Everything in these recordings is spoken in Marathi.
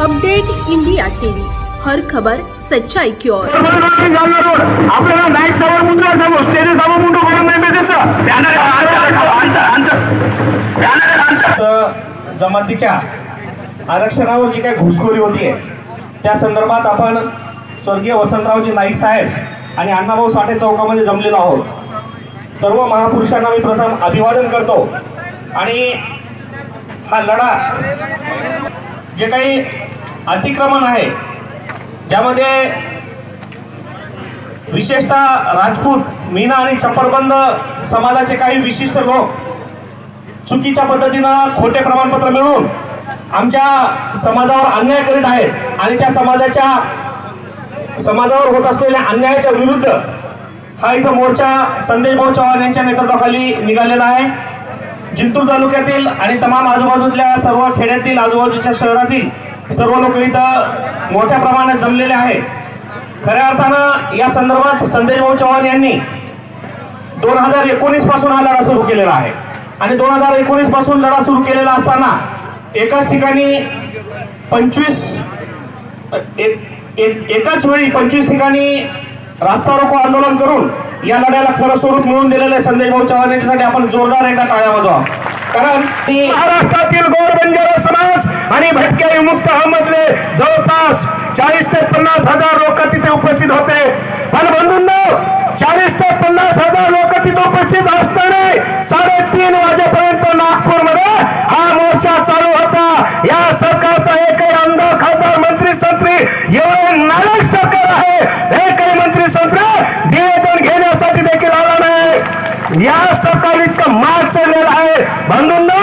अपडेट इंडिया टीवी, हर खबर सच्चाई की ओर। आपल्याला नाईट सवर मुंडा सांगू स्टेज सवर मुंडू करून नाही बेसायचं जमातीच्या आरक्षणावर जी काही घुसखोरी होतीये त्या संदर्भात आपण स्वर्गीय वसंतरावजी नाईक साहेब आणि अण्णाभाऊ साठे चौकामध्ये जमलेलो आहोत। सर्व महापुरुषांना मी प्रथम अभिवादन करतो आणि हा लढा जे काही अतिक्रमण आहे ज्यामध्ये विशेषतः राजपूत, मीना आणि चप्परबंद समाजाचे काही विशिष्ट लोक चुकीच्या पद्धतीनं खोटे प्रमाणपत्र मिळवून आमच्या समाजावर अन्याय करीत आहेत आणि त्या समाजावर होत असलेल्या अन्यायाच्या विरुद्ध हा इथं मोर्चा संदेश भाऊ चव्हाण यांच्या नेतृत्वाखाली निघालेला आहे। जिंतूर तालुक्यातील आणि तमाम आजूबाजूच्या सर्व खेड्यातील आजूबाजूच्या शहरातील सर्व लोक इथं मोठ्या प्रमाणात जमलेले आहेत। खऱ्या अर्थानं या संदर्भात संदेश भाऊ चव्हाण यांनी 2019 पासून हा लढा सुरू केलेला आहे आणि 2019 पासून लढा सुरू केलेला असताना एकाच ठिकाणी एकाच वेळी 25 ठिकाणी रास्ता रोको आंदोलन करून या लढ्याला खरं स्वरूप मिळवून दिलेले संदेश भाऊ चव्हाण यांच्यासाठी आपण जोरदार एकदा टाळ्या वाजवा। कारण महाराष्ट्रातील गौर बंजारा समाज आणि भटक्या विमुक्त मधले जवळपास 40 ते 50 हजार लोक तिथे उपस्थित होते। पण बंधूंनो 40 ते 50 हजार लोक तिथे उपस्थित असताना 3:30 वाजेपर्यंत नागपूरमध्ये हा मोर्चा चालू होता। या सरकारचा एकही आमदार, खासदार, मंत्री, संत्री एवढे नालायक सरकार आहे, एकही मंत्री संत्री निवेदन घेण्यासाठी देखील आला नाही। या सरकार इतकं मार चढलेला आहे बंधूंनो।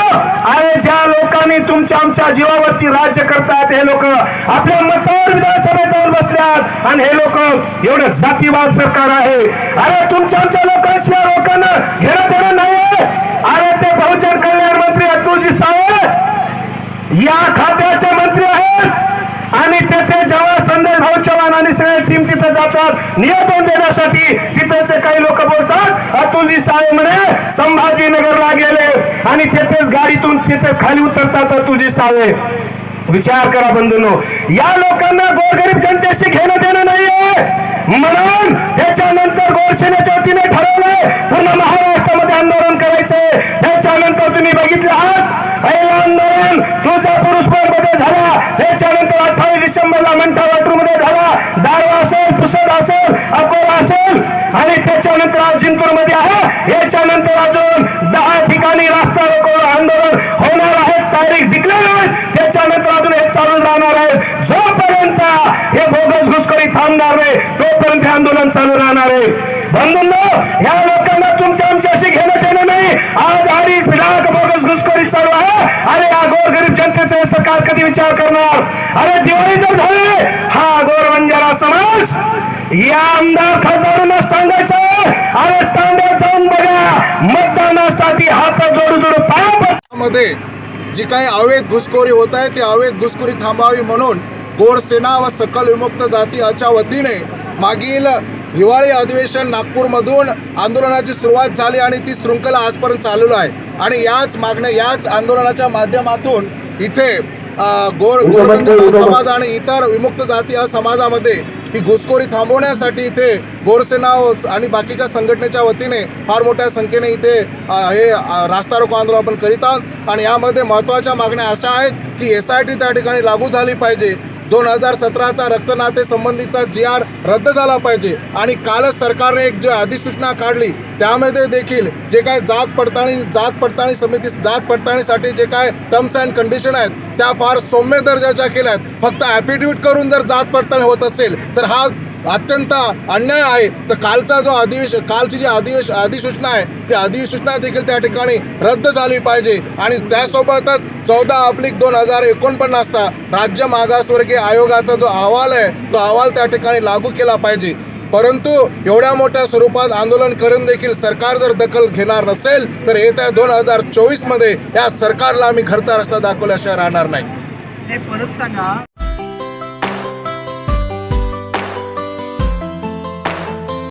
अरे ज्या लोकांनी तुमच्या आमच्या जीवावरती राज्य करतात हे लोक आपल्या मतावर विधानसभेत जाऊन बसल्यात आणि हे लोक एवढं जातीवाद सरकार आहे। अरे तुमच्या आमच्या लोकांशी या लोकांना घेणं देणं नाहीये। अरे ते बहुजन कल्याण मंत्री अतुलजी सावंत या खात्याचे मंत्री आहेत आणि तेथे जेव्हा संदेश भाऊ चव्हाण आणि सगळी टीम तिथे जातात निवेदन देण्यासाठी, तिथेचे काही लोक बोलतात अतुलजी साहेब म्हणे संभाजीनगरला गेले आणि तेथेच गाडीतून तिथेच खाली उतरतात अतुलजी साहेब। विचार करा बंधूंनो, या लोकांना गोरगरीब जनतेशी घेणं देणं नाहीये म्हणून त्याच्यानंतर गोरसेनेच्या वतीने ठरवलंय पूर्ण महाराष्ट्रामध्ये आंदोलन करायचंय। त्याच्यानंतर तुम्ही बघितले आहात पहिलं आंदोलन तुळजापूर मध्ये झाला, त्याच्यानंतर 28 डिसेंबरला मंठा वाटूमध्ये झाला, दारवा असेल, पुसद असेल, अकोला असेल आणि त्याच्यानंतर आज जिंतूर मध्ये आहे। याच्यानंतर अजून 10 ठिकाणी रास्ता रोको आंदोलन होणार आहे, तारीख डिक्लेअर आहे। त्याच्यानंतर अजून हे चालूच राहणार आहे जोपर्यंत हे बोगस घुसखोरी थांबणार नाही तोपर्यंत हे आंदोलन चालू राहणार आहे। बंधूंनो, ह्या लोकांना तुमच्या आमच्याशी घेणं देणं नाही। आज 2.5 लाख बोगस घुसखोरी चालू आहे। अरे या गोरगरीब जनतेचा सरकार कधी विचार करणार? अरे दिवाळी जर झाली हा गोर बंजारा समाज या आमदार खासदारांना सांगायचं अरे तांड्यात जाऊन बघा, मतदानासाठी हात जोडू पाया मध्ये जी काही अवैध घुसखोरी होत आहे ती अवैध घुसखोरी थांबावी म्हणून गोरसेना व सकल विमुक्त जातीच्या वतीने मागील हिवाळी अधिवेशन नागपूरमधून आंदोलनाची सुरुवात झाली आणि ती शृंखला आजपर्यंत चालू आहे आणि याच मागण्या, याच आंदोलनाच्या माध्यमातून इथे गोरबंजारा समाज आणि इतर विमुक्त जाती या समाजामध्ये ही घुसखोरी थांबवण्यासाठी इथे गोरसेना आणि बाकीच्या संघटनेच्या वतीने फार मोठ्या संख्येने इथे हे रास्ता रोको आंदोलन आपण करीत आहोत आणि यामध्ये महत्त्वाच्या मागण्या अशा आहेत की SIT त्या ठिकाणी लागू झाली पाहिजे, 2017चा रक्तनाते संबंधीचा GR रद्द झाला पाहिजे आणि कालच सरकारने एक जी अधिसूचना काढली त्यामध्ये देखील जे काय जात पडताळणी समिती जात पडताळणीसाठी जे काय टर्म्स अँड कंडिशन आहेत त्या फार सौम्य दर्जाच्या केल्यात। फक्त ॲफिडेव्हिट करून जर जात पडताळणी होत असेल तर हा अत्यंत अन्याय आहे। तर कालचा जो कालची जी अधिसूचना आहे ती अधिसूचना देखील त्या ठिकाणी रद्द झाली पाहिजे आणि त्यासोबतच 14/2049चा राज्य मागासवर्गीय आयोगाचा जो अहवाल आहे तो अहवाल त्या ठिकाणी लागू केला पाहिजे। परंतु एवढ्या मोठ्या स्वरूपात आंदोलन करून देखील सरकार जर दखल घेणार नसेल तर येत्या 2024 मध्ये या सरकारला आम्ही घरचा रस्ता दाखवल्याशिवाय राहणार नाही। परत सांगा।